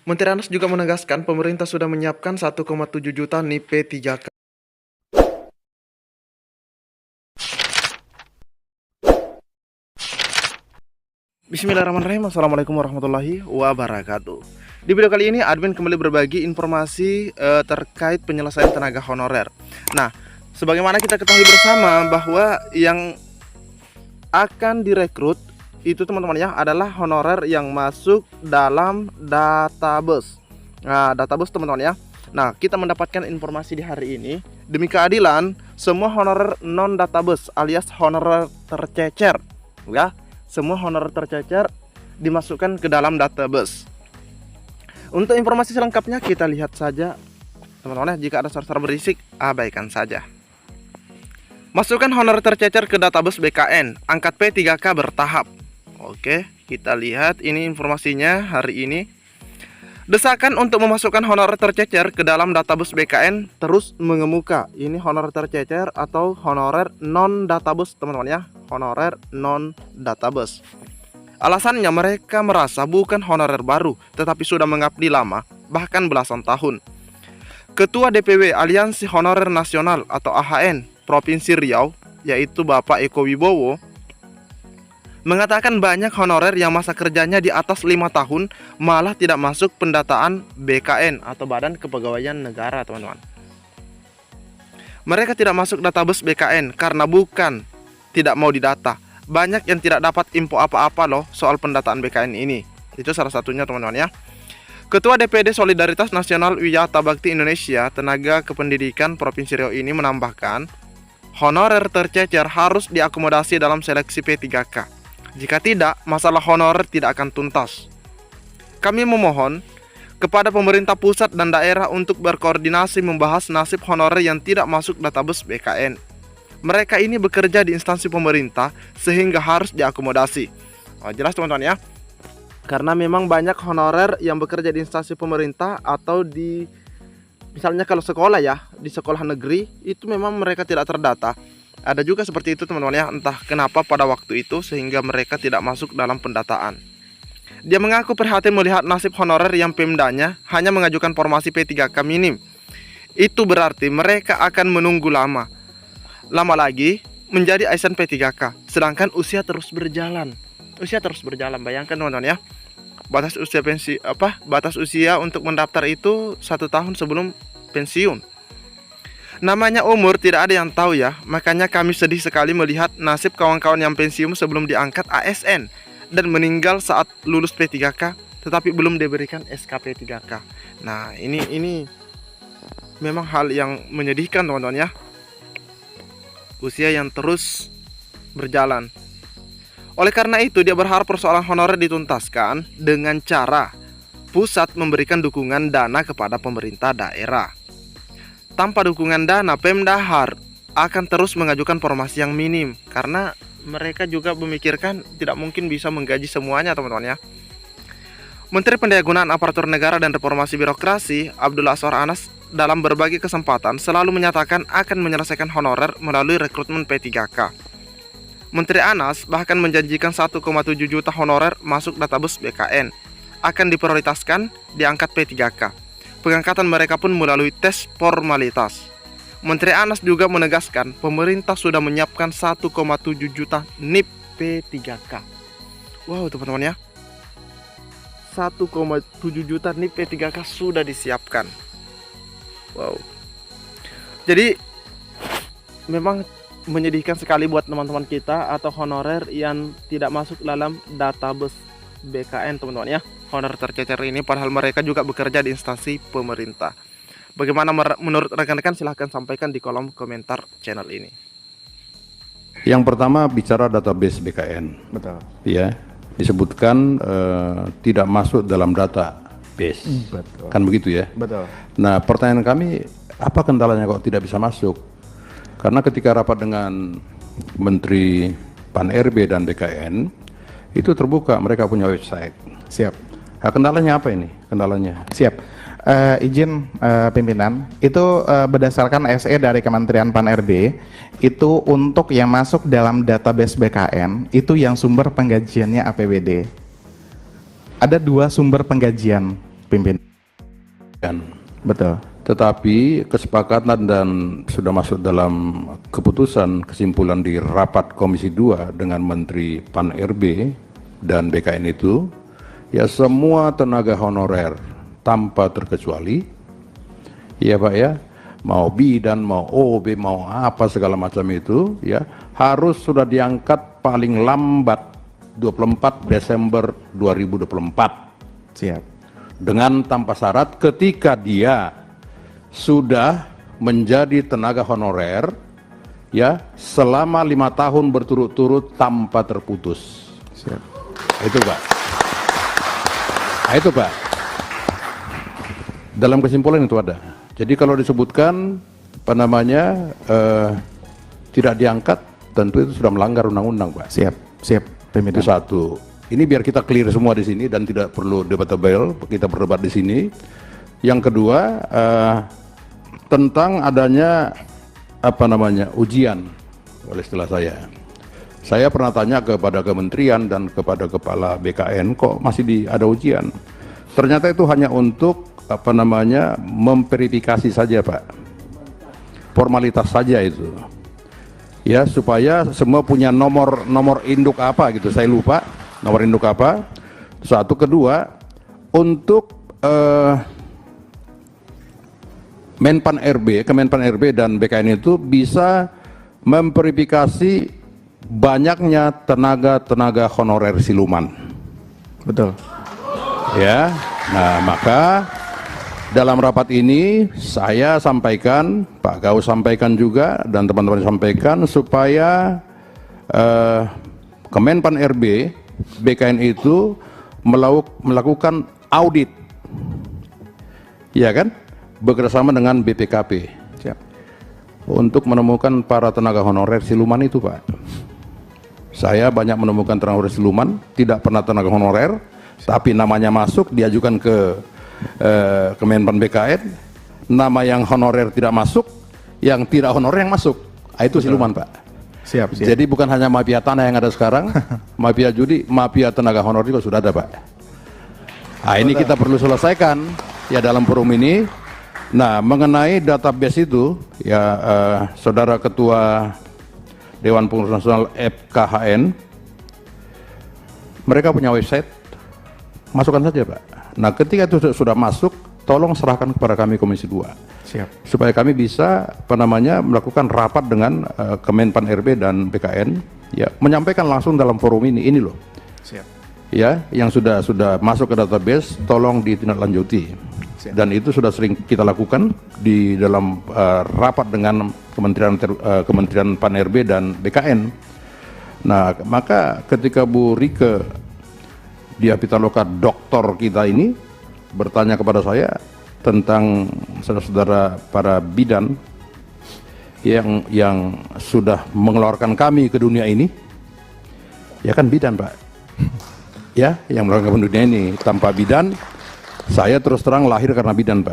Menteri Anas juga menegaskan pemerintah sudah menyiapkan 1,7 juta NIP P3K. Bismillahirrahmanirrahim. Assalamualaikum warahmatullahi wabarakatuh. Di video kali ini admin kembali berbagi informasi terkait penyelesaian tenaga honorer. Nah, sebagaimana kita ketahui bersama bahwa yang akan direkrut itu teman-teman ya adalah honorer yang masuk dalam database. Nah, database teman-teman ya. Nah, kita mendapatkan informasi di hari ini, demi keadilan semua honorer non database alias honorer tercecer ya. Semua honorer tercecer dimasukkan ke dalam database. Untuk informasi selengkapnya kita lihat saja teman-teman ya. Jika ada suara-suara berisik, abaikan saja. Masukkan honorer tercecer ke database BKN, angkat P3K bertahap. Oke, kita lihat ini informasinya hari ini. Desakan untuk memasukkan honorer tercecer ke dalam database BKN terus mengemuka. Ini honorer tercecer atau honorer non database teman-teman ya. Honorer non database. Alasannya mereka merasa bukan honorer baru, tetapi sudah mengabdi lama, bahkan belasan tahun. Ketua DPW Aliansi Honorer Nasional atau AHN Provinsi Riau, yaitu Bapak Eko Wibowo, mengatakan banyak honorer yang masa kerjanya di atas 5 tahun malah tidak masuk pendataan BKN atau Badan Kepegawaian Negara, teman-teman. Mereka tidak masuk database BKN karena bukan tidak mau didata. Banyak yang tidak dapat info apa-apa loh soal pendataan BKN ini. Itu salah satunya teman-teman ya. Ketua DPD Solidaritas Nasional Wiyata Bakti Indonesia Tenaga Kependidikan Provinsi Riau ini menambahkan, honorer tercecer harus diakomodasi dalam seleksi P3K. Jika tidak, masalah honorer tidak akan tuntas. Kami memohon kepada pemerintah pusat dan daerah untuk berkoordinasi membahas nasib honorer yang tidak masuk database BKN. Mereka ini bekerja di instansi pemerintah sehingga harus diakomodasi. Jelas teman-teman ya. Karena memang banyak honorer yang bekerja di instansi pemerintah atau di misalnya kalau sekolah ya, di sekolah negeri itu memang mereka tidak terdata. Ada juga seperti itu teman-teman ya, entah kenapa pada waktu itu sehingga mereka tidak masuk dalam pendataan. Dia mengaku prihatin melihat nasib honorer yang Pemdanya hanya mengajukan formasi P3K minim. Itu berarti mereka akan menunggu lama lagi menjadi ASN P3K, sedangkan usia terus berjalan. Bayangkan teman-teman ya. Batas usia untuk mendaftar itu 1 tahun sebelum pensiun. Namanya umur tidak ada yang tahu ya. Makanya kami sedih sekali melihat nasib kawan-kawan yang pensiun sebelum diangkat ASN dan meninggal saat lulus P3K tetapi belum diberikan SK P3K. Nah, ini memang hal yang menyedihkan teman-teman ya. Usia yang terus berjalan. Oleh karena itu dia berharap persoalan honorer dituntaskan dengan cara pusat memberikan dukungan dana kepada pemerintah daerah. Tanpa dukungan dana, Pemda akan terus mengajukan formasi yang minim karena mereka juga memikirkan tidak mungkin bisa menggaji semuanya teman-teman ya. Menteri Pendayagunaan Aparatur Negara dan Reformasi Birokrasi Abdullah Azwar Anas dalam berbagai kesempatan selalu menyatakan akan menyelesaikan honorer melalui rekrutmen P3K. Menteri Anas bahkan menjanjikan 1,7 juta honorer masuk database BKN akan diprioritaskan diangkat P3K. Pengangkatan mereka pun melalui tes formalitas. Menteri Anas juga menegaskan pemerintah sudah menyiapkan 1,7 juta NIP P3K. Wow teman-teman ya, 1,7 juta NIP P3K sudah disiapkan. Wow. Jadi memang menyedihkan sekali buat teman-teman kita atau honorer yang tidak masuk dalam database BKN teman-teman ya. Honorer tercecer ini padahal mereka juga bekerja di instansi pemerintah. Bagaimana menurut rekan-rekan, silahkan sampaikan di kolom komentar channel ini. Yang pertama bicara database BKN. Betul. Ya, disebutkan tidak masuk dalam database. Betul. Kan begitu ya? Betul. Nah, pertanyaan kami, apa kendalanya kok tidak bisa masuk? Karena ketika rapat dengan Menteri Pan-RB dan BKN, itu terbuka, mereka punya website. Siap. Nah, kendalanya apa ini? Kendalanya? Siap. Izin pimpinan, itu berdasarkan SE dari Kementerian Pan-RB, itu untuk yang masuk dalam database BKN, itu yang sumber penggajiannya APBD. Ada 2 sumber penggajian. pimpinan. Betul. Tetapi kesepakatan dan sudah masuk dalam keputusan kesimpulan di rapat Komisi 2 dengan Menteri Pan-RB dan BKN itu, ya semua tenaga honorer tanpa terkecuali, ya Pak ya, mau bidan, mau OB, mau apa segala macam itu, ya harus sudah diangkat paling lambat 24 Desember 2024. Siap. Dengan tanpa syarat ketika dia sudah menjadi tenaga honorer ya selama 5 tahun berturut-turut tanpa terputus. Siap. Itu Pak. Itu Pak. Dalam kesimpulan itu ada. Jadi kalau disebutkan apa namanya tidak diangkat, tentu itu sudah melanggar undang-undang Pak. Siap. Siap. Pimpinan. Itu satu. Ini biar kita clear semua di sini dan tidak perlu debatable, kita berdebat di sini. Yang kedua tentang adanya apa namanya ujian, oleh istilah saya. Saya pernah tanya kepada kementerian dan kepada kepala BKN, kok masih ada ujian? Ternyata itu hanya untuk apa namanya memverifikasi saja Pak, formalitas saja itu. Ya supaya semua punya nomor induk apa gitu, saya lupa nomor induk apa. Satu, kedua untuk Kemenpan RB dan BKN itu bisa memverifikasi banyaknya tenaga honorer siluman. Betul. Ya, nah maka dalam rapat ini saya sampaikan, Pak Gau sampaikan juga dan teman-teman sampaikan supaya Kemenpan RB, BKN itu melakukan audit, ya kan? Bekerjasama dengan BPKP. Siap. Untuk menemukan para tenaga honorer siluman itu Pak. Saya banyak menemukan tenaga honorer siluman, tidak pernah tenaga honorer, tapi namanya masuk, diajukan ke Kemenpan BKN, nama yang honorer tidak masuk, yang tidak honorer yang masuk. Itu siluman Pak. Siap. Jadi bukan hanya mafia tanah yang ada sekarang, mafia judi, mafia tenaga honorer juga sudah ada Pak. Nah ini kita perlu selesaikan ya dalam forum ini. Nah, mengenai database itu, ya Saudara Ketua Dewan Pengurus Nasional FKHN, mereka punya website, masukkan saja Pak. Nah, ketika itu sudah masuk, tolong serahkan kepada kami Komisi 2. Siap. Supaya kami bisa, apa namanya, melakukan rapat dengan Kemenpan RB dan BKN, ya, menyampaikan langsung dalam forum ini loh. Siap. Ya, yang sudah masuk ke database, tolong ditindaklanjuti. Dan itu sudah sering kita lakukan di dalam rapat dengan Kementerian Pan-RB dan BKN. Nah, maka ketika Bu Rike Diah Pitaloka doktor kita ini bertanya kepada saya tentang saudara-saudara para bidan yang sudah mengeluarkan kami ke dunia ini, ya kan bidan Pak, ya yang mengeluarkan dunia ini. Tanpa bidan, saya terus terang lahir karena bidan Pak.